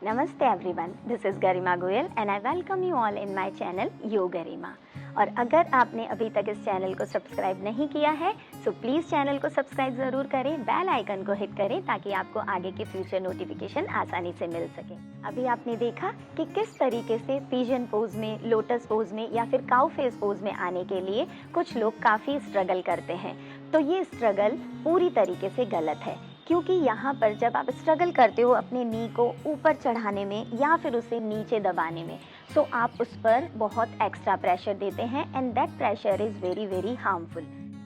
Namaste everyone, this is Garima Goyal and I welcome you all in my channel Yoga Garima। और अगर आपने अभी तक इस चैनल को सब्सक्राइब नहीं किया है तो प्लीज़ चैनल को सब्सक्राइब ज़रूर करें, बेल आइकन को हिट करें ताकि आपको आगे की फ्यूचर नोटिफिकेशन आसानी से मिल सके। अभी आपने देखा कि किस तरीके से पिजन पोज में, लोटस पोज में या फिर काउ फेस पोज में आने के लिए कुछ लोग काफ़ी स्ट्रगल करते हैं। तो ये स्ट्रगल पूरी तरीके से गलत है, क्योंकि यहाँ पर जब आप स्ट्रगल करते हो अपने नी को ऊपर चढ़ाने में या फिर उसे नीचे दबाने में, तो आप उस पर बहुत एक्स्ट्रा प्रेशर देते हैं and that pressure is very very harmful.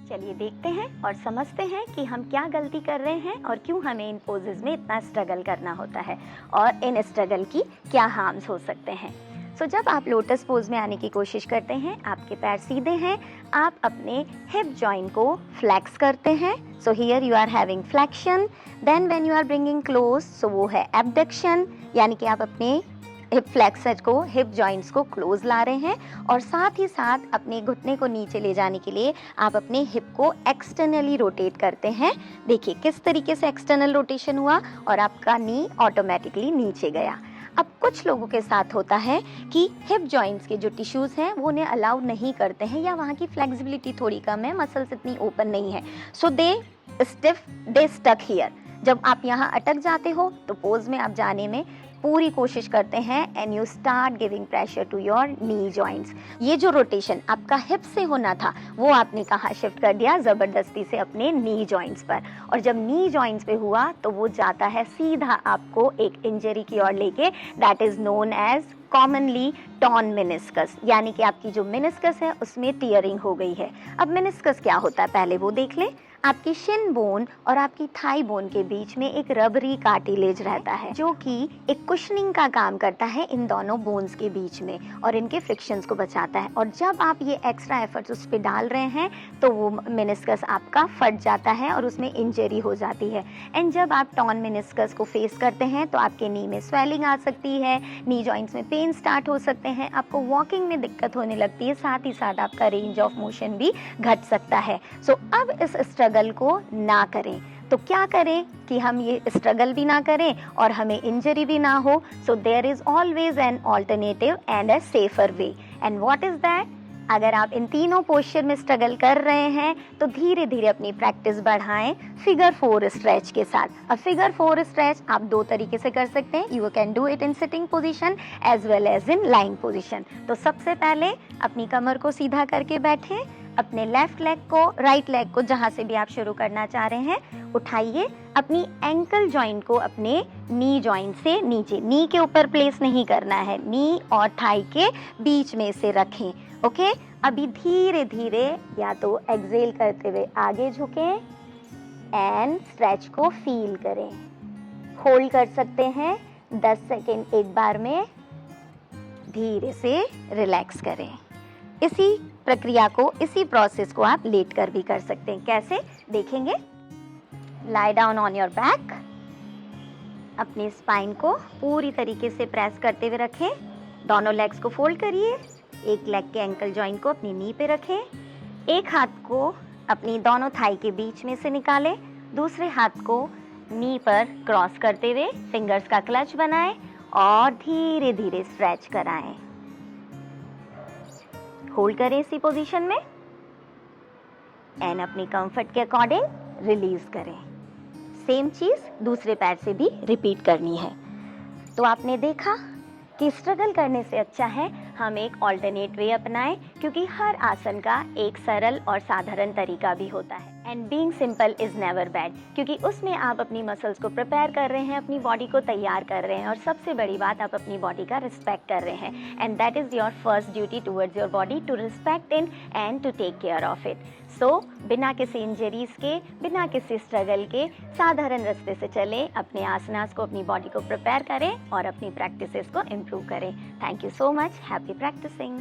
चलिए देखते हैं और समझते हैं कि हम क्या गलती कर रहे हैं और क्यों हमें इन पोजेज़ में इतना स्ट्रगल करना होता है और इन स्ट्रगल की क्या हार्म्स हो सकते हैं। सो जब आप लोटस पोज में आने की कोशिश करते हैं, आपके पैर सीधे हैं, आप अपने हिप जॉइंट को फ्लेक्स करते हैं। So here you are having flexion. Then when you are bringing close, सो वो है एबडक्शन, यानी कि आप अपने हिप फ्लेक्सर को, हिप जॉइंट्स को क्लोज ला रहे हैं और साथ ही साथ अपने घुटने को नीचे ले जाने के लिए आप अपने हिप को एक्सटर्नली रोटेट करते हैं। देखिए किस तरीके से एक्सटर्नल रोटेशन हुआ और आपका नी ऑटोमेटिकली नीचे गया। अब कुछ लोगों के साथ होता है कि हिप जॉइंट्स के जो टिश्यूज़ हैं वो उन्हें अलाउ नहीं करते हैं या वहाँ की फ्लेक्सिबिलिटी थोड़ी कम है, मसल्स इतनी ओपन नहीं है, सो दे स्टक हियर। जब आप यहाँ अटक जाते हो तो पोज में आप जाने में पूरी कोशिश करते हैं and you start giving pressure to your knee joints. ये जो रोटेशन आपका हिप से होना था वो आपने कहाँ शिफ्ट कर दिया, ज़बरदस्ती से अपने नी जॉइंट्स पर। और जब नी जॉइंट्स पे हुआ तो वो जाता है सीधा आपको एक इंजरी की ओर लेके, that is known as commonly torn meniscus, यानी कि आपकी जो मेनिस्कस है उसमें टीयरिंग हो गई है। अब मेनिस्कस क्या होता है पहले वो देख लें। आपकी शिन बोन और आपकी थाई बोन के बीच में एक रबरी कार्टिलेज रहता है जो कि एक कुशनिंग का काम करता है इन दोनों बोन्स के बीच में और इनके फ्रिक्शंस को बचाता है। और जब आप ये एक्स्ट्रा एफर्ट्स उस पर डाल रहे हैं तो वो मेनिस्कस आपका फट जाता है और उसमें इंजरी हो जाती है। एंड जब आप टॉर्न मेनिस्कस को फेस करते हैं तो आपके नी में स्वेलिंग आ सकती है, नी जॉइंट्स में पेन स्टार्ट हो सकते हैं, आपको वॉकिंग में दिक्कत होने लगती है, साथ ही साथ आपका रेंज ऑफ मोशन भी घट सकता है। सो अब इस स्ट्रगल को ना करें। तो क्या करें कि हम ये स्ट्रगल भी ना करें और हमें इंजरी भी ना हो। So there is always an alternative and a safer way. And what is that? अगर आप इन तीनों पोस्चर में स्ट्रगल कर रहे हैं तो धीरे धीरे अपनी प्रैक्टिस बढ़ाएं फिगर 4 स्ट्रेच के साथ। अब फिगर 4 स्ट्रेच आप दो तरीके से कर सकते हैं। You can do it in sitting position as well as in lying position. तो सबसे पहले अपनी कमर को सीधा करके बैठें, अपने लेफ्ट लेग को, राइट लेग को, जहाँ से भी आप शुरू करना चाह रहे हैं, उठाइए। अपनी एंकल जॉइंट को अपने नी जॉइंट से नीचे, नी के ऊपर प्लेस नहीं करना है, नी और थाई के बीच में से रखें। ओके, अभी धीरे धीरे या तो एक्सेल करते हुए आगे झुकें एंड स्ट्रेच को फील करें। होल्ड कर सकते हैं 10 सेकेंड एक बार में, धीरे से रिलैक्स करें। इसी प्रक्रिया को, इसी प्रोसेस को आप लेट कर भी कर सकते हैं। कैसे देखेंगे? Lie down on your back, अपनी स्पाइन को पूरी तरीके से प्रेस करते हुए रखें, दोनों लेग्स को फोल्ड करिए, एक लेग के एंकल जॉइंट को अपनी नी पे रखें, एक हाथ को अपनी दोनों थाई के बीच में से निकालें, दूसरे हाथ को नी पर क्रॉस करते हुए फिंगर्स का क्लच बनाएं और धीरे धीरे स्ट्रेच कराएं। होल्ड करें इसी पोजीशन में एंड अपनी कंफर्ट के अकॉर्डिंग रिलीज करें। सेम चीज़ दूसरे पैर से भी रिपीट करनी है। तो आपने देखा कि स्ट्रगल करने से अच्छा है हम एक ऑल्टरनेट वे अपनाएं, क्योंकि हर आसन का एक सरल और साधारण तरीका भी होता है। And being simple is never bad, क्योंकि उसमें आप अपनी मसल्स को प्रिपेयर कर रहे हैं, अपनी बॉडी को तैयार कर रहे हैं और सबसे बड़ी बात आप अपनी बॉडी का रिस्पेक्ट कर रहे हैं। And that is your first duty towards your body, to respect in and to take care of it. So बिना किसी इंजरीज के, बिना किसी स्ट्रगल के साधारण रास्ते से चलें, अपने आसनास को, अपनी बॉडी को प्रिपेयर करें और अपनी प्रैक्टिसेस को इम्प्रूव करें। Thank you so much, happy practising.